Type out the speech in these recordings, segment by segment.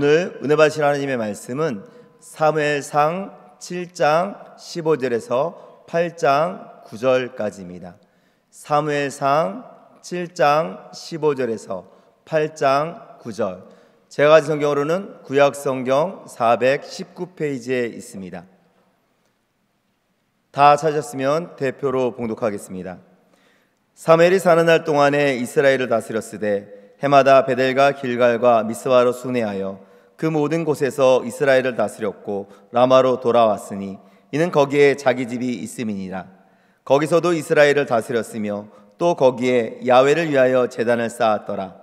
오늘 은혜 받으실 하나님의 말씀은 사무엘상 7장 15절에서 8장 9절까지입니다. 사무엘상 7장 15절에서 8장 9절. 제가 가진 성경으로는 구약성경 419페이지에 있습니다. 다 찾았으면 대표로 봉독하겠습니다. 사무엘이 사는 날 동안에 이스라엘을 다스렸으되 해마다 베델과 길갈과 미스바로 순회하여 그 모든 곳에서 이스라엘을 다스렸고 라마로 돌아왔으니 이는 거기에 자기 집이 있음이니라. 거기서도 이스라엘을 다스렸으며 또 거기에 야훼를 위하여 제단을 쌓았더라.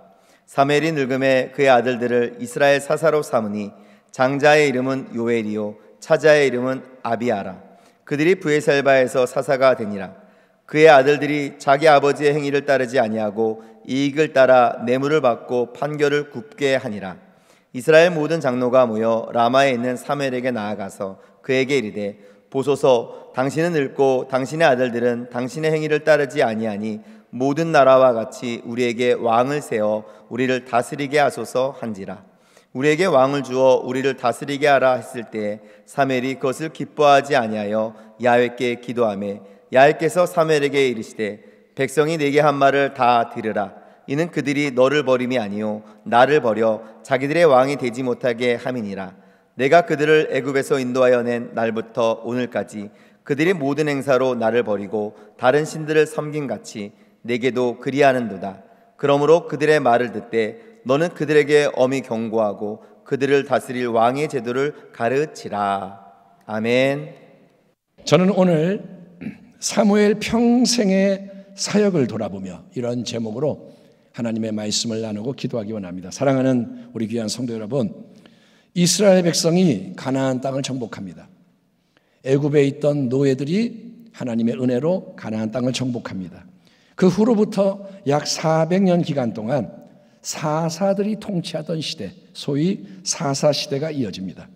사무엘이 늙음에 그의 아들들을 이스라엘 사사로 삼으니 장자의 이름은 요엘이요 차자의 이름은 아비아라. 그들이 브에셀바에서 사사가 되니라. 그의 아들들이 자기 아버지의 행위를 따르지 아니하고 이익을 따라 뇌물을 받고 판결을 굽게 하니라. 이스라엘 모든 장로가 모여 라마에 있는 사무엘에게 나아가서 그에게 이르되 보소서, 당신은 늙고 당신의 아들들은 당신의 행위를 따르지 아니하니 모든 나라와 같이 우리에게 왕을 세워 우리를 다스리게 하소서 한지라. 우리에게 왕을 주어 우리를 다스리게 하라 했을 때 사무엘이 그것을 기뻐하지 아니하여 야훼께 기도하매 야훼께서 사무엘에게 이르시되 백성이 내게 한 말을 다 들으라. 이는 그들이 너를 버림이 아니요 나를 버려 자기들의 왕이 되지 못하게 함이니라. 내가 그들을 애굽에서 인도하여 낸 날부터 오늘까지 그들이 모든 행사로 나를 버리고 다른 신들을 섬긴 같이 내게도 그리하는도다. 그러므로 그들의 말을 듣되 너는 그들에게 엄히 경고하고 그들을 다스릴 왕의 제도를 가르치라. 아멘. 저는 오늘 사무엘 평생의 사역을 돌아보며 이런 제목으로 하나님의 말씀을 나누고 기도하기 원합니다. 사랑하는 우리 귀한 성도 여러분, 이스라엘 백성이 가나안 땅을 정복합니다. 애굽에 있던 노예들이 하나님의 은혜로 가나안 땅을 정복합니다. 그 후로부터 약 400년 기간 동안 사사들이 통치하던 시대, 소위 사사시대가 이어집니다.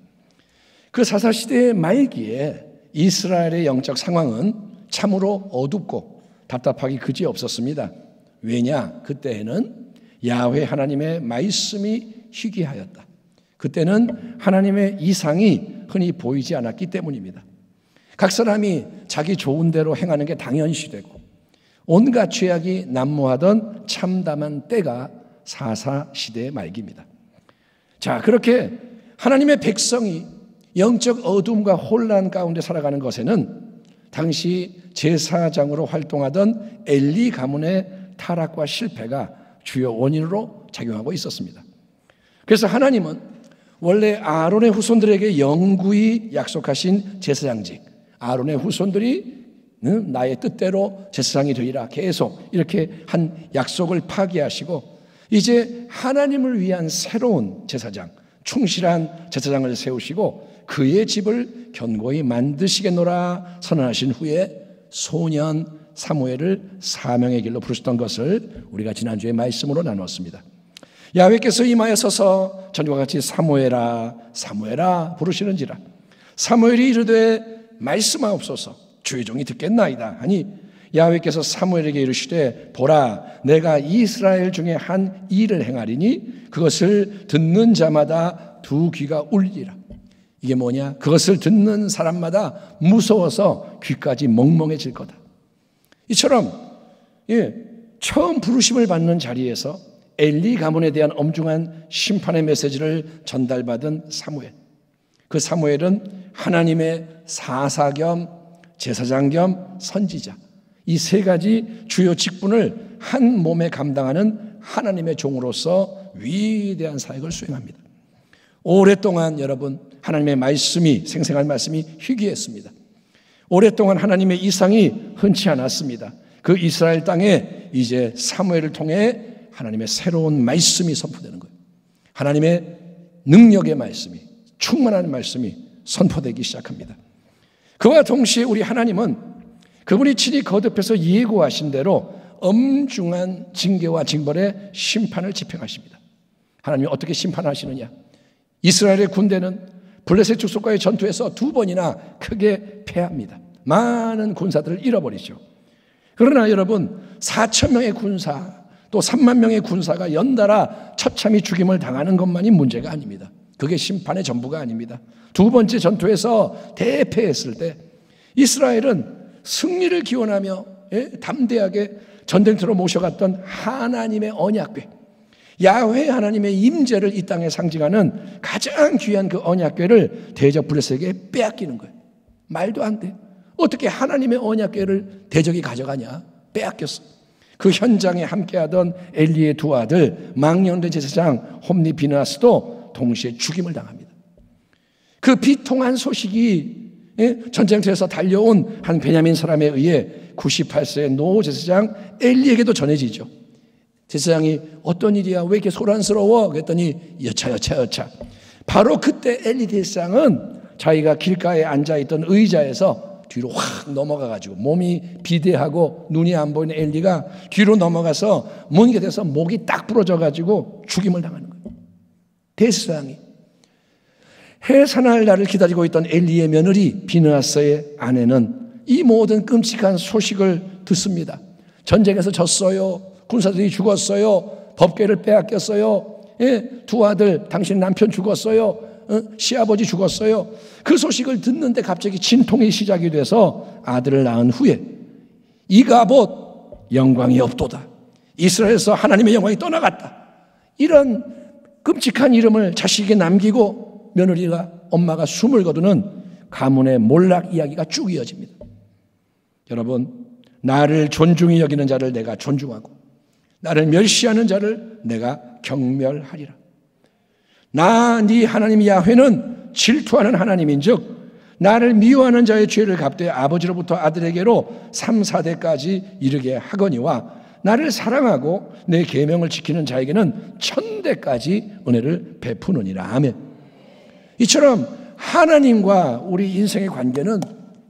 그 사사시대의 말기에 이스라엘의 영적 상황은 참으로 어둡고 답답하기 그지 없었습니다. 왜냐? 그때에는 야훼 하나님의 말씀이 희귀하였다. 그때는 하나님의 이상이 흔히 보이지 않았기 때문입니다. 각 사람이 자기 좋은 대로 행하는 게 당연시되고 온갖 죄악이 난무하던 참담한 때가 사사시대의 말기입니다. 자, 그렇게 하나님의 백성이 영적 어둠과 혼란 가운데 살아가는 것에는 당시 제사장으로 활동하던 엘리 가문의 타락과 실패가 주요 원인으로 작용하고 있었습니다. 그래서 하나님은 원래 아론의 후손들에게 영구히 약속하신 제사장직, 아론의 후손들이 나의 뜻대로 제사장이 되리라 계속 이렇게 한 약속을 파기하시고 이제 하나님을 위한 새로운 제사장, 충실한 제사장을 세우시고 그의 집을 견고히 만드시겠노라 선언하신 후에 소년 사무엘을 사명의 길로 부르셨던 것을 우리가 지난주에 말씀으로 나누었습니다. 야훼께서 임하여 서서 전과 같이 사무엘아 사무엘아 부르시는지라. 사무엘이 이르되 말씀하옵소서, 주의 종이 듣겠나이다 하니 야훼께서 사무엘에게 이르시되 보라, 내가 이스라엘 중에 한 일을 행하리니 그것을 듣는 자마다 두 귀가 울리라. 이게 뭐냐? 그것을 듣는 사람마다 무서워서 귀까지 멍멍해질 거다. 이처럼 처음 부르심을 받는 자리에서 엘리 가문에 대한 엄중한 심판의 메시지를 전달받은 사무엘. 그 사무엘은 하나님의 사사 겸 제사장 겸 선지자, 이 세 가지 주요 직분을 한 몸에 감당하는 하나님의 종으로서 위대한 사역을 수행합니다. 오랫동안 여러분 하나님의 말씀이, 생생한 말씀이 희귀했습니다. 오랫동안 하나님의 이상이 흔치 않았습니다. 그 이스라엘 땅에 이제 사무엘을 통해 하나님의 새로운 말씀이 선포되는 거예요. 하나님의 능력의 말씀이, 충만한 말씀이 선포되기 시작합니다. 그와 동시에 우리 하나님은 그분이 친히 거듭해서 예고하신 대로 엄중한 징계와 징벌의 심판을 집행하십니다. 하나님이 어떻게 심판하시느냐? 이스라엘의 군대는 블레셋 족속과의 전투에서 2번이나 크게 패합니다. 많은 군사들을 잃어버리죠. 그러나 여러분 4,000명의 군사 또 3만 명의 군사가 연달아 처참히 죽임을 당하는 것만이 문제가 아닙니다. 그게 심판의 전부가 아닙니다. 두 번째 전투에서 대패했을 때 이스라엘은 승리를 기원하며 담대하게 전쟁터로 모셔갔던 하나님의 언약궤, 야훼 하나님의 임재를 이 땅에 상징하는 가장 귀한 그 언약궤를 대적 블레셋에게 빼앗기는 거예요. 말도 안 돼. 어떻게 하나님의 언약궤를 대적이 가져가냐? 빼앗겼어. 그 현장에 함께하던 엘리의 두 아들 망령된 제사장 홈니 비느하스도 동시에 죽임을 당합니다. 그 비통한 소식이 전쟁터에서 달려온 한 베냐민 사람에 의해 98세의 노 제사장 엘리에게도 전해지죠. 제사장이 어떤 일이야? 왜 이렇게 소란스러워? 그랬더니 여차. 바로 그때 엘리 제사장은 자기가 길가에 앉아있던 의자에서 뒤로 확 넘어가가지고 몸이 비대하고 눈이 안 보이는 엘리가 뒤로 넘어가서 문 곁에서 목이 딱 부러져가지고 죽임을 당하는 거예요. 대제사장이 해산할 날을 기다리고 있던 엘리의 며느리 비느하스의 아내는 이 모든 끔찍한 소식을 듣습니다. 전쟁에서 졌어요. 군사들이 죽었어요. 법궤를 빼앗겼어요. 두 아들 당신 남편 죽었어요. 시아버지 죽었어요. 그 소식을 듣는데 갑자기 진통이 시작이 돼서 아들을 낳은 후에 이가봇 영광이 없도다. 이스라엘에서 하나님의 영광이 떠나갔다. 이런 끔찍한 이름을 자식에게 남기고 며느리가 엄마가 숨을 거두는 가문의 몰락 이야기가 쭉 이어집니다. 여러분, 나를 존중히 여기는 자를 내가 존중하고 나를 멸시하는 자를 내가 경멸하리라. 나 네 하나님 야훼는 질투하는 하나님인즉 나를 미워하는 자의 죄를 갚되 아버지로부터 아들에게로 3, 4대까지 이르게 하거니와 나를 사랑하고 내 계명을 지키는 자에게는 1000대까지 은혜를 베푸느니라. 아멘. 이처럼 하나님과 우리 인생의 관계는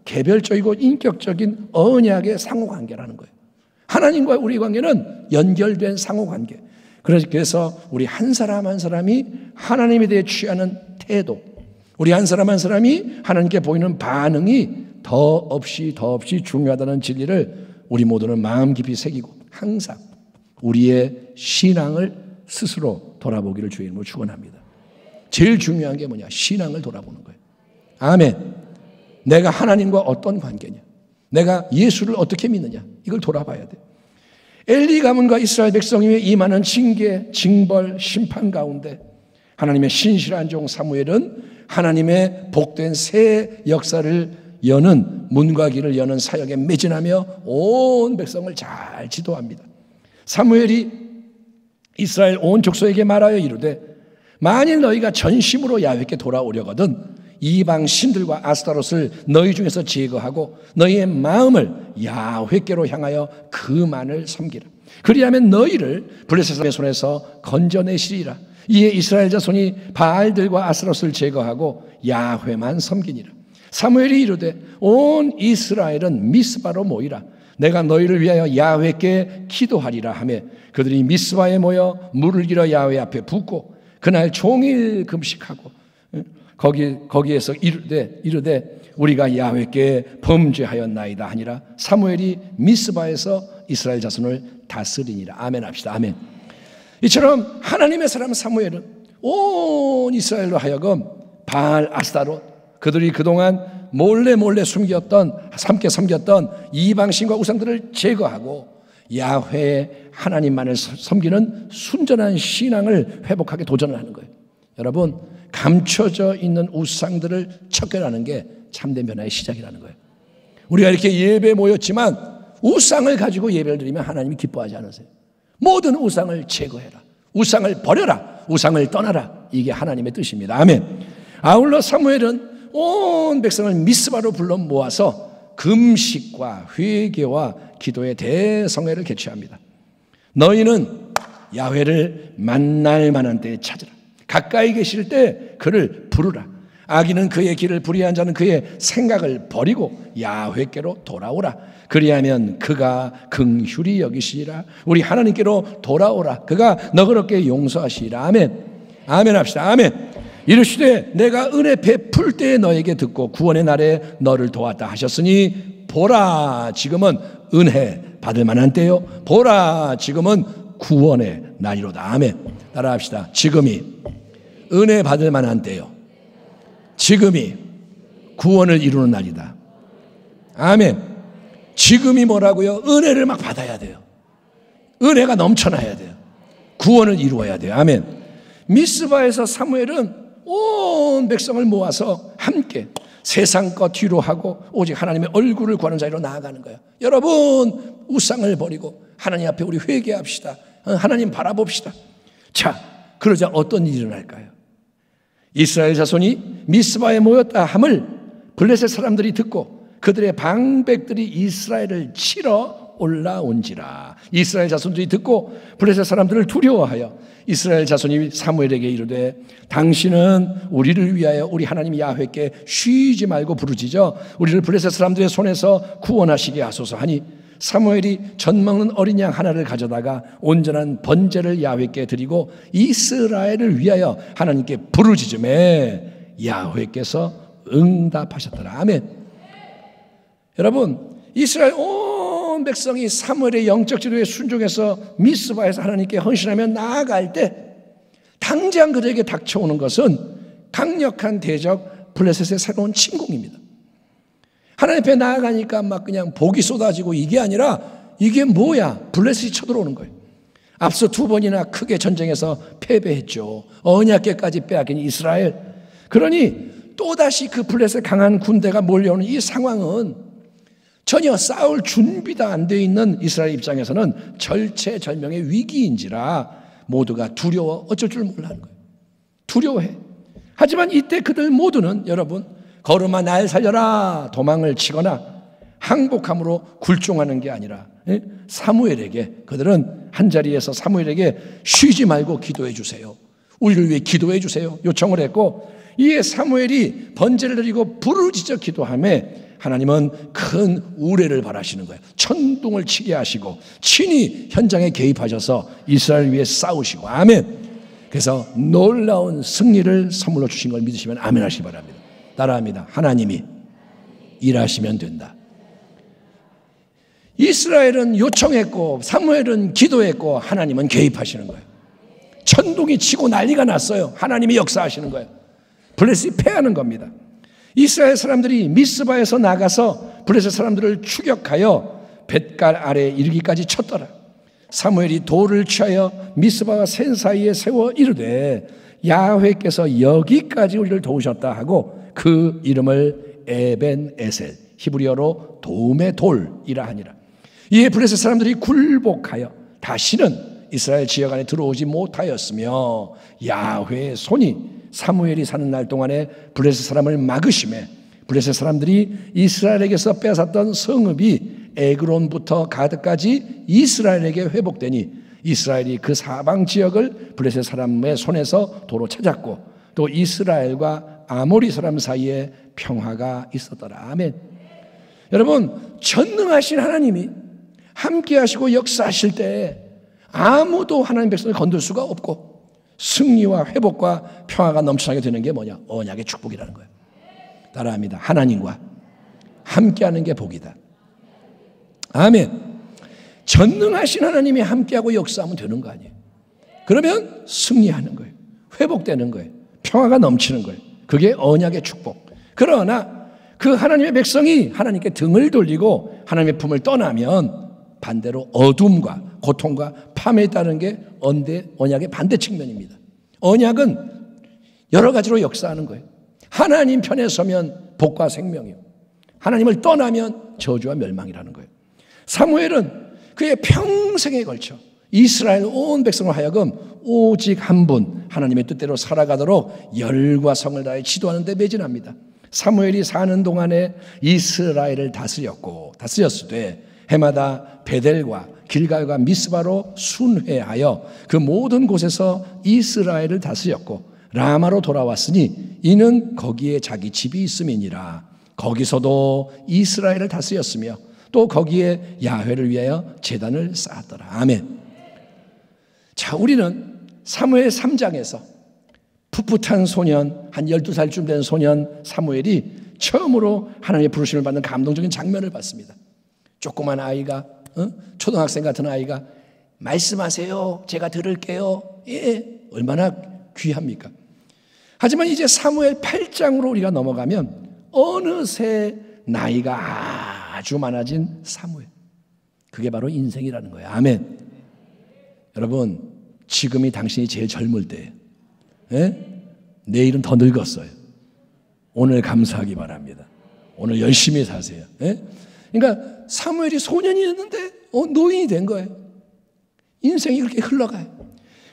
개별적이고 인격적인 언약의 상호관계라는 거예요. 하나님과 우리 관계는 연결된 상호관계. 그래서 우리 한 사람 한 사람이 하나님에 대해 취하는 태도, 우리 한 사람 한 사람이 하나님께 보이는 반응이 더없이 중요하다는 진리를 우리 모두는 마음 깊이 새기고 항상 우리의 신앙을 스스로 돌아보기를 주의 이름으로 축원합니다. 제일 중요한 게 뭐냐? 신앙을 돌아보는 거예요. 아멘. 내가 하나님과 어떤 관계냐? 내가 예수를 어떻게 믿느냐? 이걸 돌아봐야 돼. 엘리 가문과 이스라엘 백성이 임하는 징계, 징벌, 심판 가운데 하나님의 신실한 종 사무엘은 하나님의 복된 새 역사를 여는 문과 길을 여는 사역에 매진하며 온 백성을 잘 지도합니다. 사무엘이 이스라엘 온 족속에게 말하여 이르되 만일 너희가 전심으로 야훼께 돌아오려거든 이방 신들과 아스타롯을 너희 중에서 제거하고 너희의 마음을 야훼께로 향하여 그만을 섬기라. 그리하면 너희를 블레셋의 손에서 건져내시리라. 이에 이스라엘 자손이 바알들과 아스타롯을 제거하고 야훼만 섬기니라. 사무엘이 이르되 온 이스라엘은 미스바로 모이라. 내가 너희를 위하여 야훼께 기도하리라 하며 그들이 미스바에 모여 물을 길어 야훼 앞에 붓고 그날 종일 금식하고 거기에서 이르되 우리가 야훼께 범죄하였나이다 하니라. 사무엘이 미스바에서 이스라엘 자손을 다스리니라. 아멘 합시다. 아멘. 이처럼 하나님의 사람 사무엘은 온 이스라엘로 하여금 바알 아스타롯, 그들이 그동안 몰래 함께 섬겼던 이방신과 우상들을 제거하고 야훼 하나님만을 섬기는 순전한 신앙을 회복하게 도전을 하는 거예요. 여러분, 감춰져 있는 우상들을 척결하는 게 참된 변화의 시작이라는 거예요. 우리가 이렇게 예배에 모였지만 우상을 가지고 예배를 드리면 하나님이 기뻐하지 않으세요. 모든 우상을 제거해라. 우상을 버려라. 우상을 떠나라. 이게 하나님의 뜻입니다. 아멘. 아울러 사무엘은 온 백성을 미스바로 불러 모아서 금식과 회개와 기도의 대성회를 개최합니다. 너희는 야훼를 만날 만한 때에 찾으라. 가까이 계실 때 그를 부르라. 악인은 그의 길을 불의한 자는 그의 생각을 버리고 야훼께로 돌아오라. 그리하면 그가 긍휼히 여기시리라. 우리 하나님께로 돌아오라. 그가 너그럽게 용서하시리라. 아멘. 아멘 합시다. 아멘. 이르시되 내가 은혜 베풀 때에 너에게 듣고 구원의 날에 너를 도왔다 하셨으니 보라 지금은 은혜 받을 만한 때요. 보라 지금은 구원의 날이로다. 아멘. 따라합시다. 지금이 은혜 받을 만한 때요. 지금이 구원을 이루는 날이다. 아멘. 지금이 뭐라고요? 은혜를 막 받아야 돼요. 은혜가 넘쳐나야 돼요. 구원을 이루어야 돼요. 아멘. 미스바에서 사무엘은 온 백성을 모아서 함께 세상 것 뒤로 하고 오직 하나님의 얼굴을 구하는 자리로 나아가는 거예요. 여러분, 우상을 버리고 하나님 앞에 우리 회개합시다. 하나님 바라봅시다. 자, 그러자 어떤 일이 일어날까요? 이스라엘 자손이 미스바에 모였다 함을 블레셋 사람들이 듣고 그들의 방백들이 이스라엘을 치러 올라온지라. 이스라엘 자손들이 듣고 블레셋 사람들을 두려워하여 이스라엘 자손이 사무엘에게 이르되 당신은 우리를 위하여 우리 하나님 야훼께 쉬지 말고 부르짖어 우리를 블레셋 사람들의 손에서 구원하시게 하소서 하니 사무엘이 젖먹는 어린 양 하나를 가져다가 온전한 번제를 야훼께 드리고 이스라엘을 위하여 하나님께 부르짖음에 야훼께서 응답하셨더라. 아멘. 여러분, 이스라엘 온 백성이 사무엘의 영적 지도에 순종해서 미스바에서 하나님께 헌신하며 나아갈 때 당장 그들에게 닥쳐오는 것은 강력한 대적 블레셋의 새로운 침공입니다. 하나님 앞에 나아가니까 막 그냥 복이 쏟아지고 이게 아니라 이게 뭐야? 블레셋이 쳐들어오는 거예요. 앞서 2번이나 크게 전쟁에서 패배했죠. 언약궤까지 빼앗긴 이스라엘. 그러니 또다시 그 블레셋 강한 군대가 몰려오는 이 상황은 전혀 싸울 준비도 안 돼 있는 이스라엘 입장에서는 절체절명의 위기인지라 모두가 두려워 어쩔 줄 몰라하는 거예요. 두려워해. 하지만 이때 그들 모두는 여러분 걸음아 날 살려라 도망을 치거나 항복함으로 굴종하는 게 아니라 사무엘에게 그들은 한자리에서 사무엘에게 쉬지 말고 기도해 주세요. 우리를 위해 기도해 주세요. 요청을 했고 이에 사무엘이 번제를 드리고 부르짖어 기도하며 하나님은 큰 우레를 바라시는 거예요. 천둥을 치게 하시고 친히 현장에 개입하셔서 이스라엘을 위해 싸우시고 아멘. 그래서 놀라운 승리를 선물로 주신 걸 믿으시면 아멘 하시기 바랍니다. 따라합니다. 하나님이 일하시면 된다. 이스라엘은 요청했고 사무엘은 기도했고 하나님은 개입하시는 거예요. 천둥이 치고 난리가 났어요. 하나님이 역사하시는 거예요. 블레셋이 패하는 겁니다. 이스라엘 사람들이 미스바에서 나가서 블레셋 사람들을 추격하여 뱃갈 아래에 이르기까지 쳤더라. 사무엘이 돌을 취하여 미스바와 센 사이에 세워 이르되 야훼께서 여기까지 우리를 도우셨다 하고 그 이름을 에벤에셀 히브리어로 도움의 돌이라 하니라. 이에 블레셋 사람들이 굴복하여 다시는 이스라엘 지역 안에 들어오지 못하였으며 야훼의 손이 사무엘이 사는 날 동안에 블레셋 사람을 막으심에 블레셋 사람들이 이스라엘에게서 빼앗았던 성읍이 에그론부터 가드까지 이스라엘에게 회복되니 이스라엘이 그 사방 지역을 블레셋 사람의 손에서 도로 찾았고 또 이스라엘과 아모리 사람 사이에 평화가 있었더라. 아멘. 여러분, 전능하신 하나님이 함께 하시고 역사하실 때 아무도 하나님 백성을 건들 수가 없고 승리와 회복과 평화가 넘쳐나게 되는 게 뭐냐? 언약의 축복이라는 거예요. 따라합니다. 하나님과 함께하는 게 복이다. 아멘. 전능하신 하나님이 함께하고 역사하면 되는 거 아니에요. 그러면 승리하는 거예요. 회복되는 거예요. 평화가 넘치는 거예요. 그게 언약의 축복. 그러나 그 하나님의 백성이 하나님께 등을 돌리고 하나님의 품을 떠나면 반대로 어둠과 고통과 파멸에 따르는 게 언약의 반대 측면입니다. 언약은 여러 가지로 역사하는 거예요. 하나님 편에 서면 복과 생명이요. 하나님을 떠나면 저주와 멸망이라는 거예요. 사무엘은 그의 평생에 걸쳐 이스라엘 온 백성을 하여금 오직 한 분 하나님의 뜻대로 살아가도록 열과 성을 다해 지도하는 데 매진합니다. 사무엘이 사는 동안에 이스라엘을 다스렸을 때 해마다 베델과 길갈과 미스바로 순회하여 그 모든 곳에서 이스라엘을 다스렸고 라마로 돌아왔으니 이는 거기에 자기 집이 있음이니라. 거기서도 이스라엘을 다스렸으며 또 거기에 야훼를 위하여 제단을 쌓았더라. 아멘. 자, 우리는 사무엘 3장에서 풋풋한 소년, 한 12살쯤 된 소년 사무엘이 처음으로 하나님의 부르심을 받는 감동적인 장면을 봤습니다. 조그만 아이가, 초등학생 같은 아이가 말씀하세요. 제가 들을게요. 예, 얼마나 귀합니까? 하지만 이제 사무엘 8장으로 우리가 넘어가면 어느새 나이가 아주 많아진 사무엘. 그게 바로 인생이라는 거예요. 아멘. 여러분, 지금이 당신이 제일 젊을 때예요. 예? 내일은 더 늙었어요. 오늘 감사하기 바랍니다. 오늘 열심히 사세요. 예? 그러니까 사무엘이 소년이었는데 노인이 된 거예요. 인생이 그렇게 흘러가요.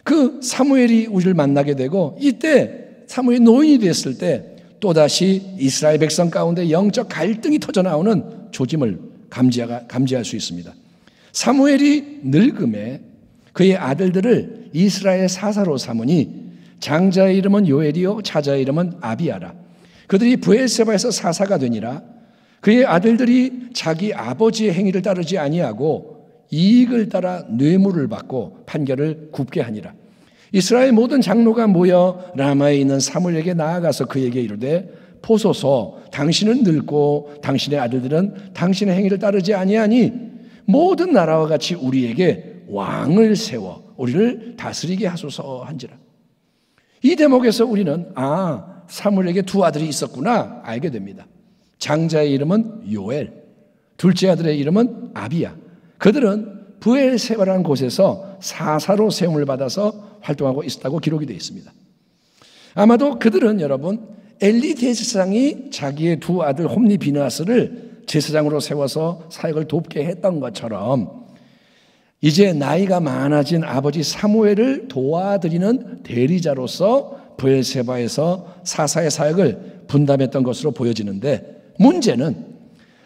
그 사무엘이 우리를 만나게 되고, 이때 사무엘이 노인이 됐을 때 또다시 이스라엘 백성 가운데 영적 갈등이 터져나오는 조짐을 감지할 수 있습니다. 사무엘이 늙음에 그의 아들들을 이스라엘 사사로 삼으니 장자의 이름은 요엘이요 차자의 이름은 아비야라. 그들이 브엘세바에서 사사가 되니라. 그의 아들들이 자기 아버지의 행위를 따르지 아니하고 이익을 따라 뇌물을 받고 판결을 굽게 하니라. 이스라엘 모든 장로가 모여 라마에 있는 사무엘에게 나아가서 그에게 이르되 보소서, 당신은 늙고 당신의 아들들은 당신의 행위를 따르지 아니하니 모든 나라와 같이 우리에게 왕을 세워 우리를 다스리게 하소서 한지라. 이 대목에서 우리는 사무엘에게 두 아들이 있었구나 알게 됩니다. 장자의 이름은 요엘, 둘째 아들의 이름은 아비야. 그들은 브엘세바라는 곳에서 사사로 세움을 받아서 활동하고 있었다고 기록이 되어 있습니다. 아마도 그들은 여러분 엘리 제사장이 자기의 두 아들 홈니 비느하스를 제사장으로 세워서 사역을 돕게 했던 것처럼 이제 나이가 많아진 아버지 사무엘을 도와드리는 대리자로서 브엘세바에서 사사의 사역을 분담했던 것으로 보여지는데, 문제는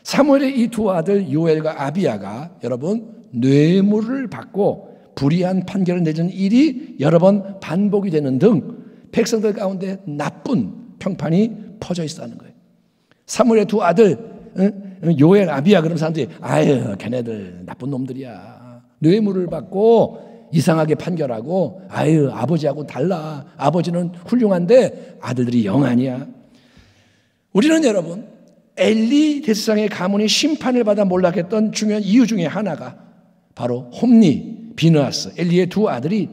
사무엘의 이 두 아들 요엘과 아비야가 여러분 뇌물을 받고 불의한 판결을 내주는 일이 여러 번 반복이 되는 등 백성들 가운데 나쁜 평판이 퍼져 있었다는 거예요. 사무엘의 두 아들 요엘, 아비야, 그런 사람들이 걔네들 나쁜 놈들이야. 뇌물을 받고 이상하게 판결하고 아버지하고 달라. 아버지는 훌륭한데 아들들이 영 아니야. 우리는 여러분 엘리 대제사장의 가문이 심판을 받아 몰락했던 중요한 이유 중에 하나가 바로 홈니, 비느하스, 엘리의 두 아들이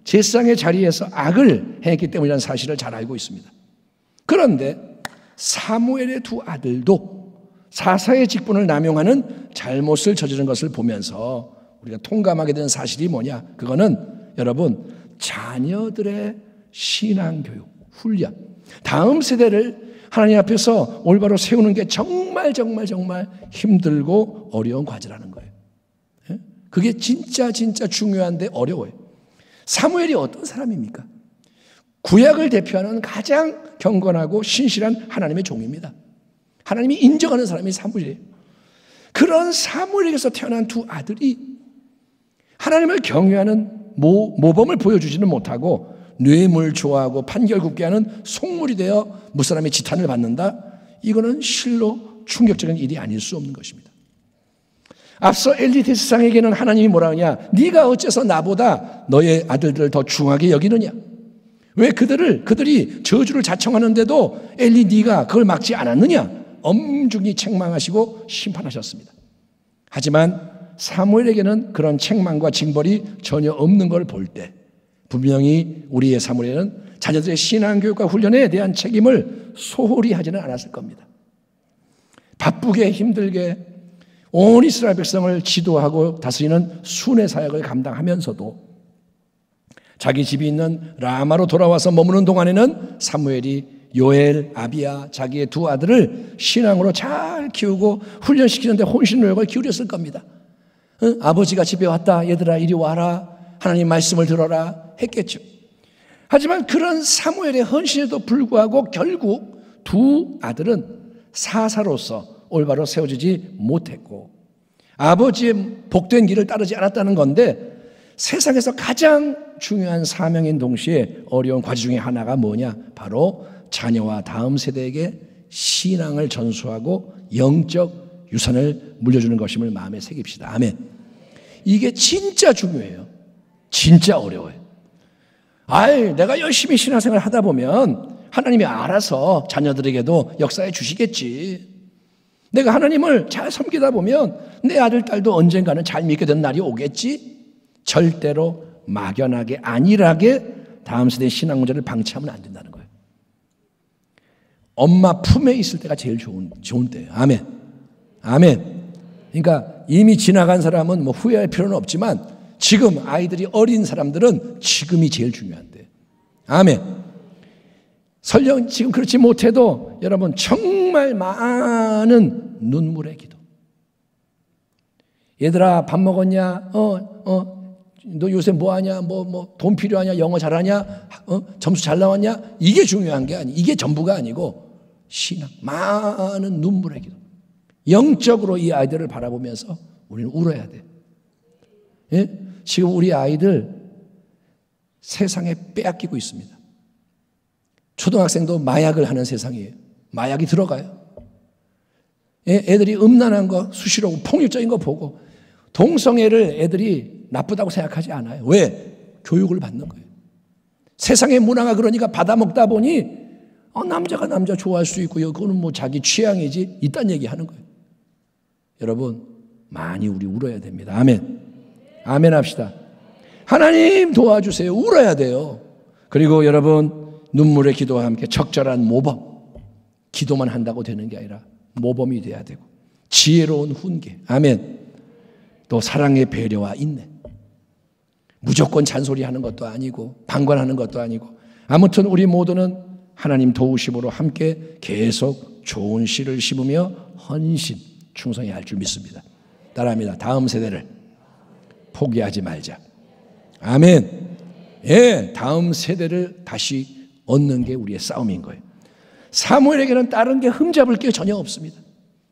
제사장의 자리에서 악을 행했기 때문이라는 사실을 잘 알고 있습니다. 그런데 사무엘의 두 아들도 사사의 직분을 남용하는 잘못을 저지른 것을 보면서 우리가 통감하게 되는 사실이 뭐냐? 그거는 여러분 자녀들의 신앙교육, 훈련, 다음 세대를 하나님 앞에서 올바로 세우는 게 정말 힘들고 어려운 과제라는 거예요. 그게 진짜 중요한데 어려워요. 사무엘이 어떤 사람입니까? 구약을 대표하는 가장 경건하고 신실한 하나님의 종입니다. 하나님이 인정하는 사람이 사무엘이에요. 그런 사무엘에게서 태어난 두 아들이 하나님을 경외하는 모범을 보여주지는 못하고 뇌물 좋아하고 판결 굽게 하는 속물이 되어 무사람의 지탄을 받는다? 이거는 실로 충격적인 일이 아닐 수 없는 것입니다. 앞서 엘리 대제사장에게는 하나님이 뭐라 하냐? 네가 어째서 나보다 너의 아들들을 더 중하게 여기느냐? 왜 그들이 저주를 자청하는데도 엘리 네가 그걸 막지 않았느냐? 엄중히 책망하시고 심판하셨습니다. 하지만 사무엘에게는 그런 책망과 징벌이 전혀 없는 걸 볼 때 분명히 우리의 사무엘은 자녀들의 신앙교육과 훈련에 대한 책임을 소홀히 하지는 않았을 겁니다. 바쁘게 힘들게 온 이스라엘 백성을 지도하고 다스리는 순회 사역을 감당하면서도 자기 집이 있는 라마로 돌아와서 머무는 동안에는 사무엘이 요엘, 아비야, 자기의 두 아들을 신앙으로 잘 키우고 훈련시키는데 혼신 노력을 기울였을 겁니다. 아버지가 집에 왔다, 얘들아 이리 와라, 하나님 말씀을 들어라 했겠죠. 하지만 그런 사무엘의 헌신에도 불구하고 결국 두 아들은 사사로서 올바로 세워지지 못했고 아버지의 복된 길을 따르지 않았다는 건데, 세상에서 가장 중요한 사명인 동시에 어려운 과제 중에 하나가 뭐냐? 바로 자녀와 다음 세대에게 신앙을 전수하고 영적 유산을 물려주는 것임을 마음에 새깁시다. 아멘. 이게 진짜 중요해요. 진짜 어려워요. 내가 열심히 신앙생활 하다 보면 하나님이 알아서 자녀들에게도 역사해 주시겠지. 내가 하나님을 잘 섬기다 보면 내 아들, 딸도 언젠가는 잘 믿게 되는 날이 오겠지. 절대로 막연하게 안일하게 다음 세대의 신앙 문제를 방치하면 안 된다는 거예요. 엄마 품에 있을 때가 제일 좋은 때예요. 아멘. 아멘. 그러니까 이미 지나간 사람은 뭐 후회할 필요는 없지만 지금 아이들이 어린 사람들은 지금이 제일 중요한데. 아멘. 설령 지금 그렇지 못해도 여러분 정말 많은 눈물의 기도. 얘들아 밥 먹었냐? 너 요새 뭐하냐? 돈 필요하냐? 영어 잘하냐? 점수 잘 나왔냐? 이게 중요한 게 이게 전부가 아니고 신앙, 많은 눈물의 기도. 영적으로 이 아이들을 바라보면서 우리는 울어야 돼. 예? 지금 우리 아이들 세상에 빼앗기고 있습니다. 초등학생도 마약을 하는 세상이에요. 마약이 들어가요. 예? 애들이 음란한 거, 수시로 폭력적인 거 보고 동성애를 애들이 나쁘다고 생각하지 않아요. 왜? 교육을 받는 거예요. 세상의 문화가 그러니까 받아먹다 보니 남자가 남자 좋아할 수 있고요. 그거는 뭐 자기 취향이지. 이딴 얘기 하는 거예요. 여러분 많이 우리 울어야 됩니다. 아멘. 아멘 합시다. 하나님 도와주세요. 울어야 돼요. 그리고 여러분 눈물의 기도와 함께 적절한 모범. 기도만 한다고 되는 게 아니라 모범이 돼야 되고 지혜로운 훈계. 아멘. 또 사랑의 배려와 인내. 무조건 잔소리하는 것도 아니고 방관하는 것도 아니고 아무튼 우리 모두는 하나님 도우심으로 함께 계속 좋은 씨를 심으며 헌신, 충성해야 할 줄 믿습니다. 따라합니다. 다음 세대를 포기하지 말자. 아멘. 예, 다음 세대를 다시 얻는 게 우리의 싸움인 거예요. 사무엘에게는 다른 게 흠잡을 게 전혀 없습니다.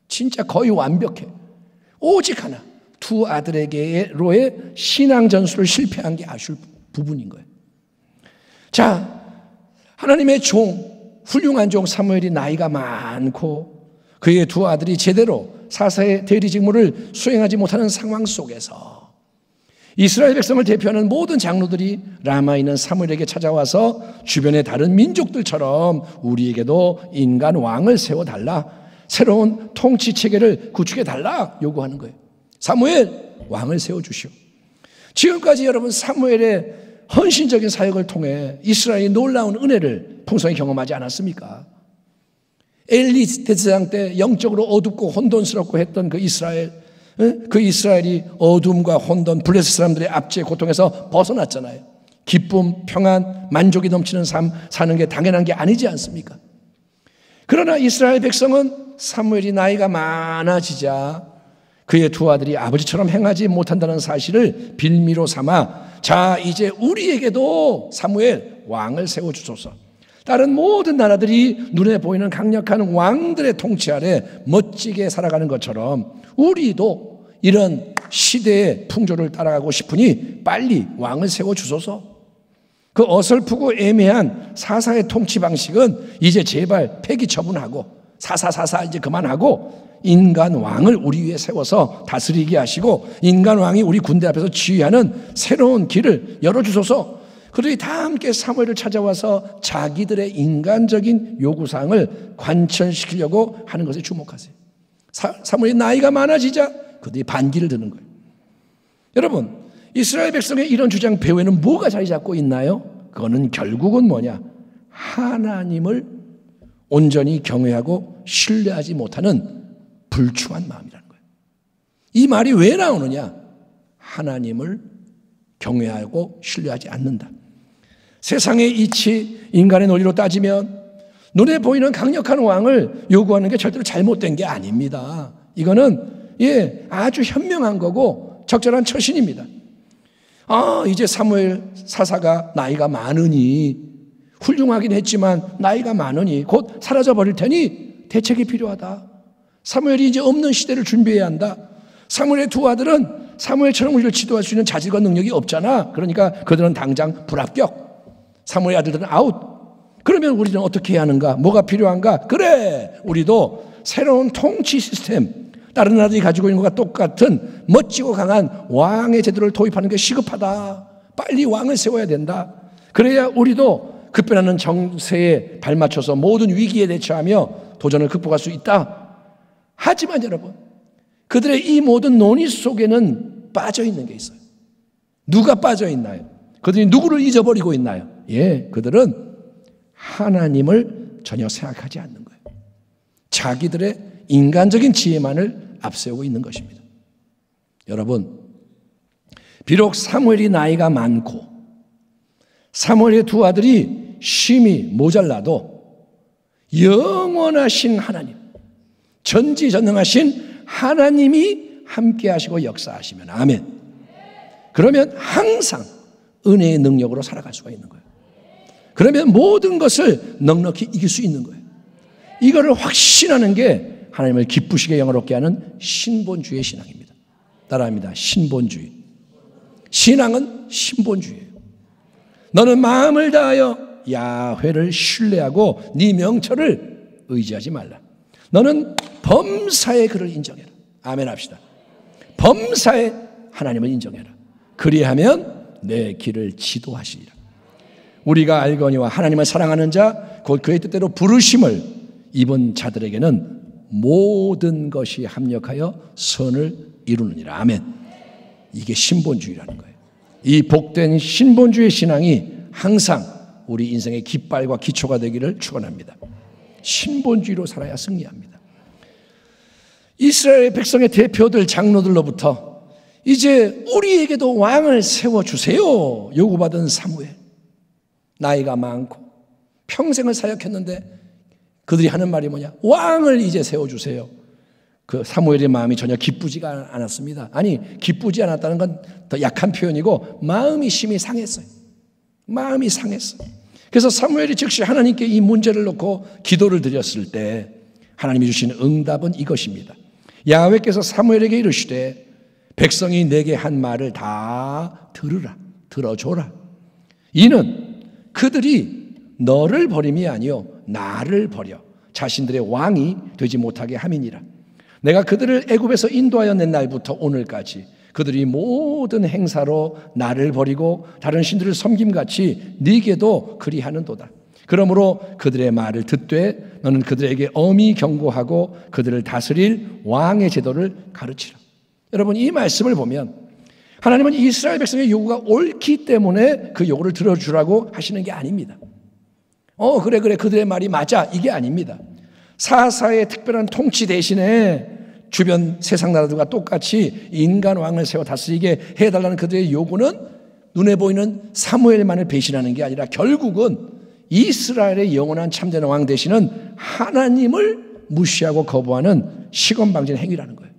진짜 거의 완벽해. 오직 하나. 두 아들에게로의 신앙 전술을 실패한 게 아쉬울 부분인 거예요. 자, 하나님의 종, 훌륭한 종 사무엘이 나이가 많고 그의 두 아들이 제대로 사사의 대리 직무를 수행하지 못하는 상황 속에서 이스라엘 백성을 대표하는 모든 장로들이 라마에 있는 사무엘에게 찾아와서 주변의 다른 민족들처럼 우리에게도 인간 왕을 세워달라, 새로운 통치 체계를 구축해달라 요구하는 거예요. 사무엘 왕을 세워주시오. 지금까지 여러분 사무엘의 헌신적인 사역을 통해 이스라엘이 놀라운 은혜를 풍성히 경험하지 않았습니까? 엘리 대제사장 때 영적으로 어둡고 혼돈스럽고 했던 그 이스라엘, 그 이스라엘이 어둠과 혼돈, 블레셋 사람들의 압제, 고통에서 벗어났잖아요. 기쁨, 평안, 만족이 넘치는 삶 사는 게 당연한 게 아니지 않습니까? 그러나 이스라엘 백성은 사무엘이 나이가 많아지자 그의 두 아들이 아버지처럼 행하지 못한다는 사실을 빌미로 삼아 자 이제 우리에게도 사무엘 왕을 세워주소서. 다른 모든 나라들이 눈에 보이는 강력한 왕들의 통치 아래 멋지게 살아가는 것처럼 우리도 이런 시대의 풍조를 따라가고 싶으니 빨리 왕을 세워주소서. 그 어설프고 애매한 사사의 통치 방식은 이제 제발 폐기 처분하고 사사 이제 그만하고 인간 왕을 우리 위에 세워서 다스리게 하시고 인간 왕이 우리 군대 앞에서 지휘하는 새로운 길을 열어주소서. 그들이 다 함께 사무엘을 찾아와서 자기들의 인간적인 요구사항을 관철시키려고 하는 것에 주목하세요. 사무엘이 나이가 많아지자 그들이 반기를 드는 거예요. 여러분 이스라엘 백성의 이런 주장 배후에는 뭐가 자리 잡고 있나요? 그거는 결국은 뭐냐? 하나님을 온전히 경외하고 신뢰하지 못하는 불충한 마음이라는 거예요. 이 말이 왜 나오느냐? 하나님을 경외하고 신뢰하지 않는다. 세상의 이치, 인간의 논리로 따지면 눈에 보이는 강력한 왕을 요구하는 게 절대로 잘못된 게 아닙니다. 이거는 아주 현명한 거고 적절한 처신입니다. 이제 사무엘 사사가 나이가 많으니 훌륭하긴 했지만 나이가 많으니 곧 사라져 버릴 테니 대책이 필요하다. 사무엘이 이제 없는 시대를 준비해야 한다. 사무엘의 두 아들은 사무엘처럼 우리를 지도할 수 있는 자질과 능력이 없잖아. 그러니까 그들은 당장 불합격. 사무엘의 아들들은 아웃. 그러면 우리는 어떻게 해야 하는가? 뭐가 필요한가? 그래, 우리도 새로운 통치 시스템, 다른 나라들이 가지고 있는 것과 똑같은 멋지고 강한 왕의 제도를 도입하는 게 시급하다. 빨리 왕을 세워야 된다. 그래야 우리도 급변하는 정세에 발맞춰서 모든 위기에 대처하며 도전을 극복할 수 있다. 하지만 여러분, 그들의 이 모든 논의 속에는 빠져 있는 게 있어요. 누가 빠져 있나요? 그들이 누구를 잊어버리고 있나요? 그들은 하나님을 전혀 생각하지 않는 거예요. 자기들의 인간적인 지혜만을 앞세우고 있는 것입니다. 여러분, 비록 사무엘이 나이가 많고 사무엘의 두 아들이 쉼이 모자라도 영원하신 하나님, 전지전능하신 하나님이 함께 하시고 역사하시면, 아멘. 그러면 항상 은혜의 능력으로 살아갈 수가 있는 거예요. 그러면 모든 것을 넉넉히 이길 수 있는 거예요. 이거를 확신하는 게 하나님을 기쁘시게 영화롭게 하는 신본주의 신앙입니다. 따라합니다. 신본주의. 신앙은 신본주의예요. 너는 마음을 다하여 야훼를 신뢰하고 네 명철을 의지하지 말라. 너는 범사에 그를 인정해라. 아멘 합시다. 범사에 하나님을 인정해라. 그리하면 내 길을 지도하시리라. 우리가 알거니와 하나님을 사랑하는 자 곧 그의 뜻대로 부르심을 입은 자들에게는 모든 것이 합력하여 선을 이루느니라. 아멘. 이게 신본주의라는 거예요. 이 복된 신본주의 신앙이 항상 우리 인생의 깃발과 기초가 되기를 축원합니다. 신본주의로 살아야 승리합니다. 이스라엘 백성의 대표들 장로들로부터 이제 우리에게도 왕을 세워주세요 요구받은 사무엘. 나이가 많고 평생을 사역했는데 그들이 하는 말이 뭐냐? 왕을 이제 세워주세요. 그 사무엘의 마음이 전혀 기쁘지가 않았습니다. 아니, 기쁘지 않았다는 건 더 약한 표현이고 마음이 심히 상했어요. 마음이 상했어요. 그래서 사무엘이 즉시 하나님께 이 문제를 놓고 기도를 드렸을 때 하나님이 주신 응답은 이것입니다. 야훼께서 사무엘에게 이르시되 백성이 내게 한 말을 다 들으라, 들어줘라. 이는 그들이 너를 버림이 아니요 나를 버려 자신들의 왕이 되지 못하게 함이니라. 내가 그들을 애굽에서 인도하여 낸 날부터 오늘까지 그들이 모든 행사로 나를 버리고 다른 신들을 섬김같이 네게도 그리하는도다. 그러므로 그들의 말을 듣되 너는 그들에게 엄히 경고하고 그들을 다스릴 왕의 제도를 가르치라. 여러분, 이 말씀을 보면 하나님은 이스라엘 백성의 요구가 옳기 때문에 그 요구를 들어주라고 하시는 게 아닙니다. 그래 그들의 말이 맞아, 이게 아닙니다. 사사의 특별한 통치 대신에 주변 세상 나라들과 똑같이 인간 왕을 세워 다스리게 해달라는 그들의 요구는 눈에 보이는 사무엘만을 배신하는 게 아니라 결국은 이스라엘의 영원한 참된 왕 되시는 하나님을 무시하고 거부하는 시건방진 행위라는 거예요.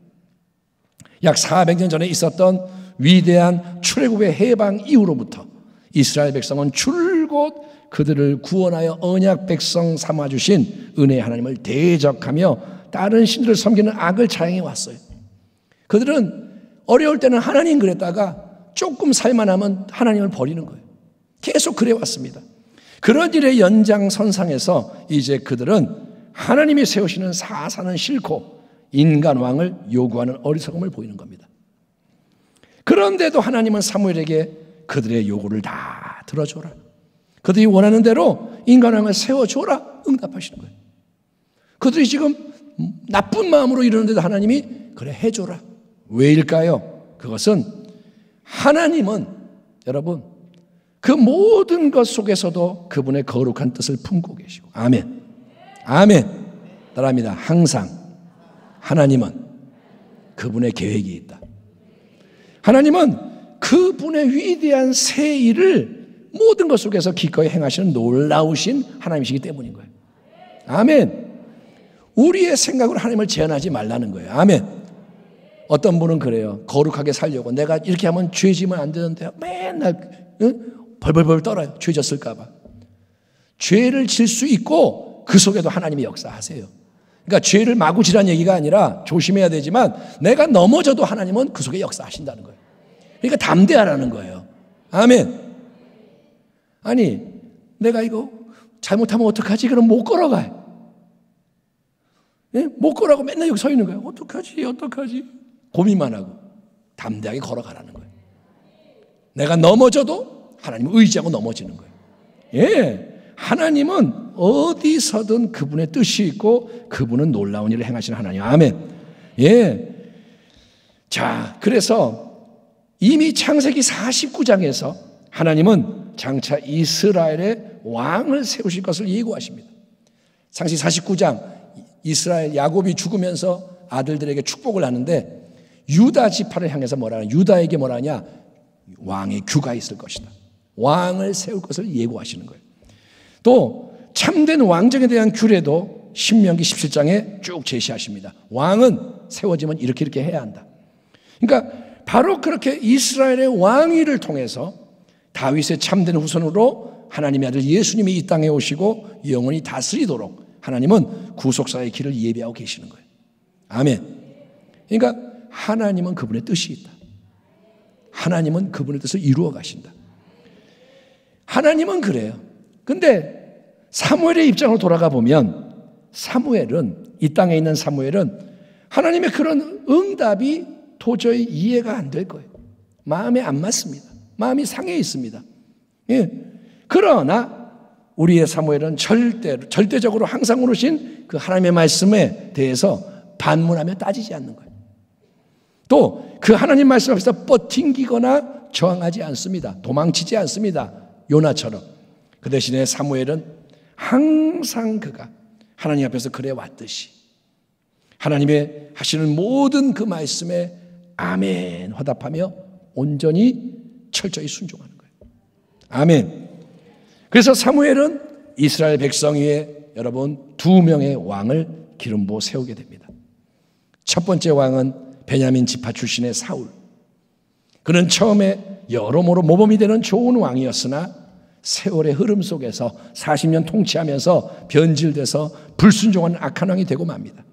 약 400년 전에 있었던 위대한 출애굽의 해방 이후로부터 이스라엘 백성은 줄곧 그들을 구원하여 언약 백성 삼아주신 은혜의 하나님을 대적하며 다른 신들을 섬기는 악을 자행해 왔어요. 그들은 어려울 때는 하나님 그랬다가 조금 살만하면 하나님을 버리는 거예요. 계속 그래 왔습니다. 그런 일의 연장선상에서 이제 그들은 하나님이 세우시는 사사는 싫고 인간 왕을 요구하는 어리석음을 보이는 겁니다. 그런데도 하나님은 사무엘에게 그들의 요구를 다 들어줘라. 그들이 원하는 대로 인간 왕을 세워줘라. 응답하시는 거예요. 그들이 지금 나쁜 마음으로 이러는데도 하나님이 그래 해줘라. 왜일까요? 그것은 하나님은 여러분 그 모든 것 속에서도 그분의 거룩한 뜻을 품고 계시고, 아멘. 아멘. 따라합니다. 항상 하나님은 그분의 계획이 있다. 하나님은 그분의 위대한 새 일을 모든 것 속에서 기꺼이 행하시는 놀라우신 하나님이시기 때문인 거예요. 아멘. 우리의 생각으로 하나님을 제한하지 말라는 거예요. 아멘. 어떤 분은 그래요. 거룩하게 살려고 내가 이렇게 하면 죄 지면 안 되는데 맨날 벌벌벌 떨어요. 죄 졌을까 봐. 죄를 질 수 있고 그 속에도 하나님이 역사하세요. 그러니까 죄를 마구 지란 얘기가 아니라 조심해야 되지만 내가 넘어져도 하나님은 그 속에 역사하신다는 거예요. 그러니까 담대하라는 거예요. 아멘. 아니 내가 이거 잘못하면 어떡하지? 그럼 못 걸어가요. 예? 못 걸어가고 맨날 여기 서 있는 거예요. 어떡하지? 고민만 하고 담대하게 걸어가라는 거예요. 내가 넘어져도 하나님을 의지하고 넘어지는 거예요. 예, 하나님은 어디서든 그분의 뜻이 있고 그분은 놀라운 일을 행하시는 하나님. 아멘. 예. 자, 그래서 이미 창세기 49장에서 하나님은 장차 이스라엘의 왕을 세우실 것을 예고하십니다. 창세기 49장 이스라엘 야곱이 죽으면서 아들들에게 축복을 하는데 유다 지파를 향해서 뭐라 하냐? 유다에게 뭐라 하냐? 왕의 규가 있을 것이다. 왕을 세울 것을 예고하시는 거예요. 또 참된 왕정에 대한 규례도 신명기 17장에 쭉 제시하십니다. 왕은 세워지면 이렇게 해야 한다. 그러니까 바로 그렇게 이스라엘의 왕위를 통해서 다윗의 참된 후손으로 하나님의 아들 예수님이 이 땅에 오시고 영원히 다스리도록 하나님은 구속사의 길을 예비하고 계시는 거예요. 아멘. 그러니까 하나님은 그분의 뜻이 있다. 하나님은 그분의 뜻을 이루어 가신다. 하나님은 그래요. 근데 사무엘의 입장으로 돌아가 보면 사무엘은, 이 땅에 있는 사무엘은 하나님의 그런 응답이 도저히 이해가 안 될 거예요. 마음에 안 맞습니다. 마음이 상해 있습니다. 예. 그러나 우리의 사무엘은 절대적으로 항상 오르신 그 하나님의 말씀에 대해서 반문하며 따지지 않는 거예요. 또 그 하나님 말씀 앞에서 뻗팅기거나 저항하지 않습니다. 도망치지 않습니다. 요나처럼. 그 대신에 사무엘은 항상 그가 하나님 앞에서 그래 왔듯이 하나님의 하시는 모든 그 말씀에 아멘 화답하며 온전히 철저히 순종하는 거예요. 아멘. 그래서 사무엘은 이스라엘 백성 위에 여러분 2명의 왕을 기름 부어 세우게 됩니다. 첫 번째 왕은 베냐민 지파 출신의 사울. 그는 처음에 여러모로 모범이 되는 좋은 왕이었으나 세월의 흐름 속에서 40년 통치하면서 변질돼서 불순종한 악한 왕이 되고 맙니다.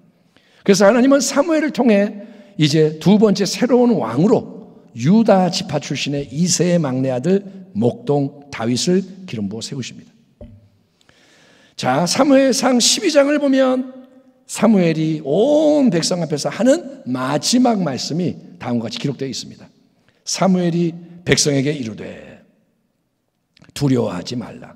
그래서 하나님은 사무엘을 통해 이제 두 번째 새로운 왕으로 유다 지파 출신의 이새의 막내 아들 목동 다윗을 기름 부어 세우십니다. 자, 사무엘상 12장을 보면 사무엘이 온 백성 앞에서 하는 마지막 말씀이 다음과 같이 기록되어 있습니다. 사무엘이 백성에게 이르되 두려워하지 말라.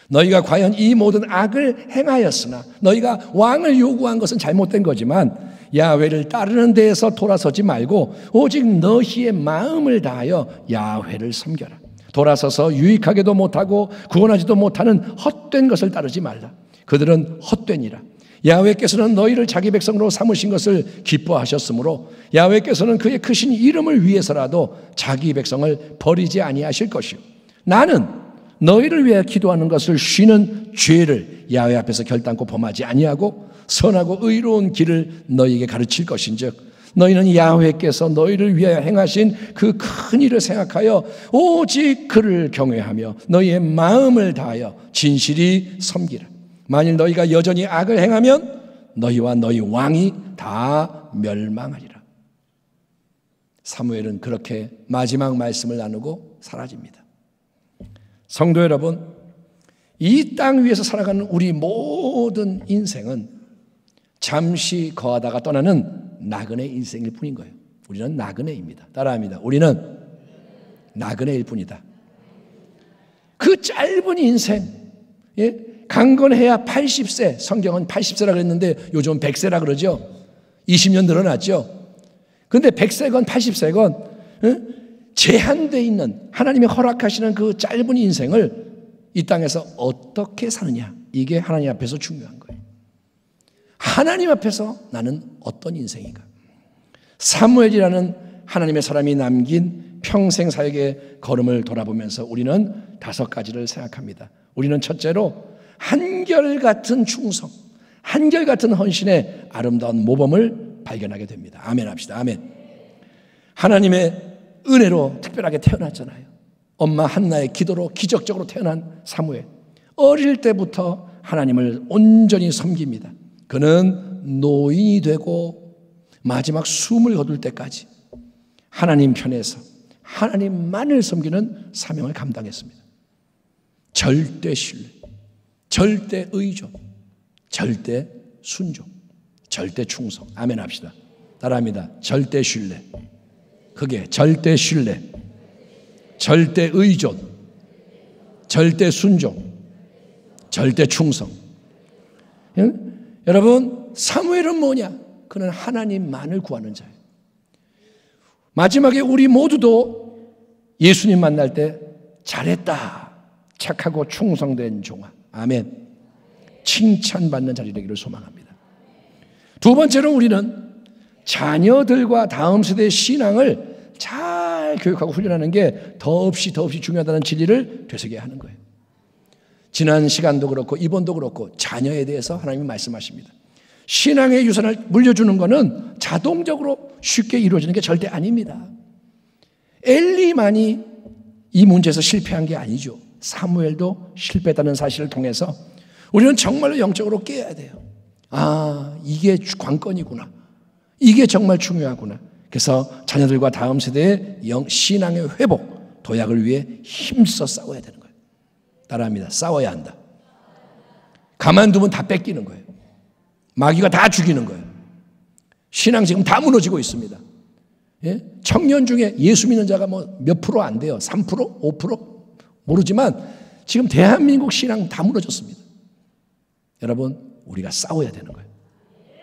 너희가 과연 이 모든 악을 행하였으나 너희가 왕을 요구한 것은 잘못된 거지만 야훼를 따르는 데에서 돌아서지 말고 오직 너희의 마음을 다하여 야훼를 섬겨라. 돌아서서 유익하게도 못하고 구원하지도 못하는 헛된 것을 따르지 말라. 그들은 헛되니라. 야훼께서는 너희를 자기 백성으로 삼으신 것을 기뻐하셨으므로 야훼께서는 그의 크신 이름을 위해서라도 자기 백성을 버리지 아니하실 것이요 나는 너희를 위해 기도하는 것을 쉬는 죄를 야훼 앞에서 결단코 범하지 아니하고 선하고 의로운 길을 너희에게 가르칠 것인즉 너희는 야훼께서 너희를 위하여 행하신 그 큰 일을 생각하여 오직 그를 경외하며 너희의 마음을 다하여 진실이 섬기라. 만일 너희가 여전히 악을 행하면 너희와 너희 왕이 다 멸망하리라. 사무엘은 그렇게 마지막 말씀을 나누고 사라집니다. 성도 여러분, 이 땅 위에서 살아가는 우리 모든 인생은 잠시 거하다가 떠나는 나그네 인생일 뿐인 거예요. 우리는 나그네입니다. 따라합니다. 우리는 나그네일 뿐이다. 그 짧은 인생, 강건해야 80세, 성경은 80세라 그랬는데 요즘 100세라 그러죠. 20년 늘어났죠. 그런데 100세건 80세건 제한되어 있는 하나님이 허락하시는 그 짧은 인생을 이 땅에서 어떻게 사느냐, 이게 하나님 앞에서 중요한 거예요. 하나님 앞에서 나는 어떤 인생인가? 사무엘이라는 하나님의 사람이 남긴 평생 사역의 걸음을 돌아보면서 우리는 5가지를 생각합니다. 우리는 첫째로 한결같은 충성, 한결같은 헌신의 아름다운 모범을 발견하게 됩니다. 아멘 합시다. 아멘. 하나님의 은혜로 특별하게 태어났잖아요. 엄마 한나의 기도로 기적적으로 태어난 사무엘. 어릴 때부터 하나님을 온전히 섬깁니다. 그는 노인이 되고 마지막 숨을 거둘 때까지 하나님 편에서 하나님만을 섬기는 사명을 감당했습니다. 절대 신뢰, 절대 의존, 절대 순종, 절대 충성. 아멘 합시다. 따라합니다. 절대 신뢰. 그게 절대 신뢰, 절대 의존, 절대 순종, 절대 충성. 여러분, 사무엘은 뭐냐? 그는 하나님만을 구하는 자예요. 마지막에 우리 모두도 예수님 만날 때 잘했다, 착하고 충성된 종아, 아멘, 칭찬받는 자리 되기를 소망합니다. 두 번째로 우리는 자녀들과 다음 세대의 신앙을 잘 교육하고 훈련하는 게 더없이 중요하다는 진리를 되새겨야 하는 거예요. 지난 시간도 그렇고 이번도 그렇고 자녀에 대해서 하나님이 말씀하십니다. 신앙의 유산을 물려주는 것은 자동적으로 쉽게 이루어지는 게 절대 아닙니다. 엘리만이 이 문제에서 실패한 게 아니죠. 사무엘도 실패했다는 사실을 통해서 우리는 정말로 영적으로 깨야 돼요. 아, 이게 관건이구나. 이게 정말 중요하구나. 그래서 자녀들과 다음 세대의 신앙의 회복, 도약을 위해 힘써 싸워야 되는 거예요. 따라합니다. 싸워야 한다. 가만두면 다 뺏기는 거예요. 마귀가 다 죽이는 거예요. 신앙 지금 다 무너지고 있습니다. 예? 청년 중에 예수 믿는 자가 뭐 몇 프로 안 돼요. 3%? 5%? 모르지만 지금 대한민국 신앙 다 무너졌습니다. 여러분, 우리가 싸워야 되는 거예요.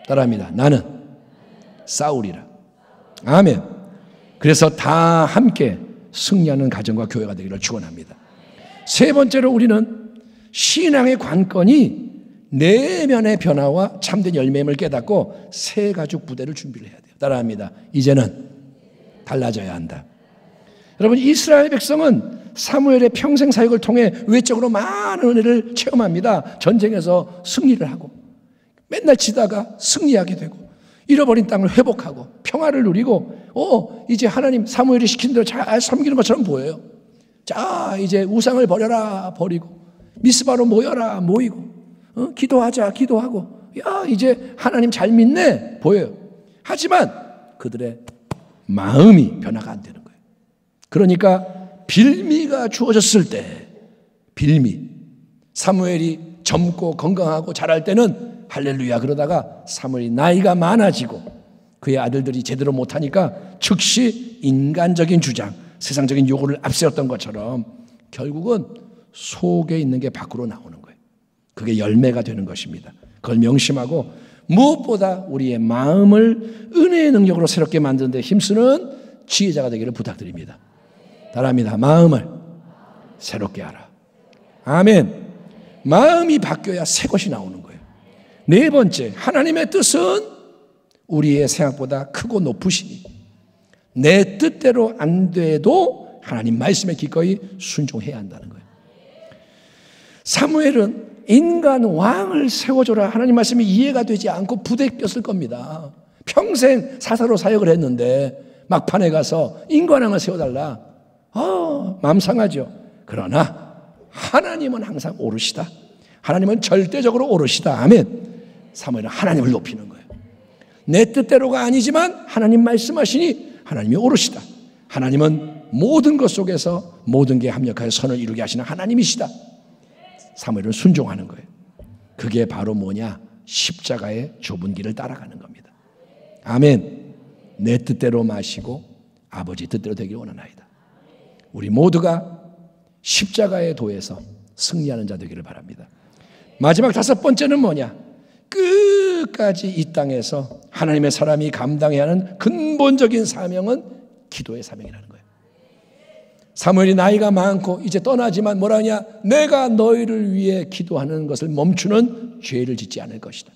따라합니다. 나는 싸우리라. 아멘. 그래서 다 함께 승리하는 가정과 교회가 되기를 축원합니다. 세 번째로 우리는 신앙의 관건이 내면의 변화와 참된 열매임을 깨닫고 새 가죽 부대를 준비를 해야 돼요. 따라합니다. 이제는 달라져야 한다. 여러분, 이스라엘 백성은 사무엘의 평생 사역을 통해 외적으로 많은 은혜를 체험합니다. 전쟁에서 승리를 하고 맨날 지다가 승리하게 되고 잃어버린 땅을 회복하고 평화를 누리고 이제 하나님 사무엘이 시킨 대로 잘 섬기는 것처럼 보여요. 자, 이제 우상을 버려라 버리고 미스바로 모여라 모이고 기도하자 기도하고 야, 이제 하나님 잘 믿네 보여요. 하지만 그들의 마음이 변화가 안 되는 거예요. 그러니까 빌미가 주어졌을 때, 빌미, 사무엘이 젊고 건강하고 자랄 때는 할렐루야 그러다가 사무엘이 나이가 많아지고 그의 아들들이 제대로 못하니까 즉시 인간적인 주장, 세상적인 요구를 앞세웠던 것처럼 결국은 속에 있는 게 밖으로 나오는 거예요. 그게 열매가 되는 것입니다. 그걸 명심하고 무엇보다 우리의 마음을 은혜의 능력으로 새롭게 만드는 데 힘쓰는 지혜자가 되기를 부탁드립니다. 따라합니다. 마음을 새롭게 하라. 아멘. 마음이 바뀌어야 새 것이 나오는 거예요. 네 번째, 하나님의 뜻은 우리의 생각보다 크고 높으시니 내 뜻대로 안 돼도 하나님 말씀에 기꺼이 순종해야 한다는 거예요. 사무엘은 인간 왕을 세워줘라 하나님 말씀이 이해가 되지 않고 부대꼈을 겁니다. 평생 사사로 사역을 했는데 막판에 가서 인간 왕을 세워달라. 마음 상하죠. 그러나 하나님은 항상 오르시다. 하나님은 절대적으로 오르시다. 아멘. 사무엘은 하나님을 높이는 거예요. 내 뜻대로가 아니지만 하나님 말씀하시니 하나님이 오르시다. 하나님은 모든 것 속에서 모든 게 합력하여 선을 이루게 하시는 하나님이시다. 사무엘은 순종하는 거예요. 그게 바로 뭐냐? 십자가의 좁은 길을 따라가는 겁니다. 아멘. 내 뜻대로 마시고 아버지 뜻대로 되길 원하나이다. 우리 모두가 십자가의 도에서 승리하는 자 되기를 바랍니다. 마지막 다섯 번째는 뭐냐? 끝까지 이 땅에서 하나님의 사람이 감당해야 하는 근본적인 사명은 기도의 사명이라는 거예요. 사무엘이 나이가 많고 이제 떠나지만 뭐라냐? 내가 너희를 위해 기도하는 것을 멈추는 죄를 짓지 않을 것이다.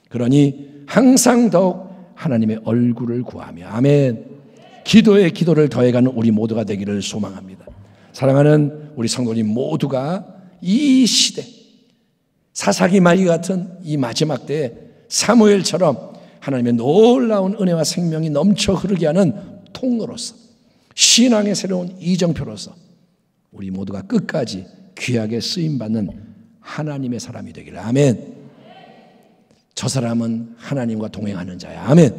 그러니 항상 더욱 하나님의 얼굴을 구하며 아멘. 기도에 기도를 더해가는 우리 모두가 되기를 소망합니다. 사랑하는 우리 성도님 모두가 이 시대 사사기 말기 같은 이 마지막 때에 사무엘처럼 하나님의 놀라운 은혜와 생명이 넘쳐 흐르게 하는 통로로서 신앙의 새로운 이정표로서 우리 모두가 끝까지 귀하게 쓰임받는 하나님의 사람이 되기를 아멘. 저 사람은 하나님과 동행하는 자야 아멘.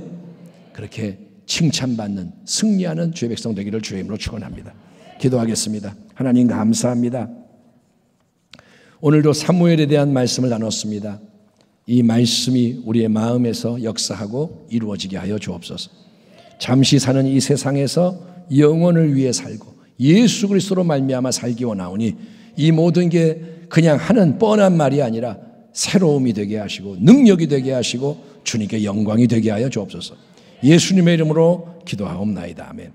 그렇게 칭찬받는 승리하는 주의 백성 되기를 주의 이름으로 축원합니다. 기도하겠습니다. 하나님 감사합니다. 오늘도 사무엘에 대한 말씀을 나눴습니다. 이 말씀이 우리의 마음에서 역사하고 이루어지게 하여 주옵소서. 잠시 사는 이 세상에서 영원을 위해 살고 예수 그리스도로 말미암아 살기 원하오니 이 모든 게 그냥 하는 뻔한 말이 아니라 새로움이 되게 하시고 능력이 되게 하시고 주님께 영광이 되게 하여 주옵소서. 예수님의 이름으로 기도하옵나이다. 아멘.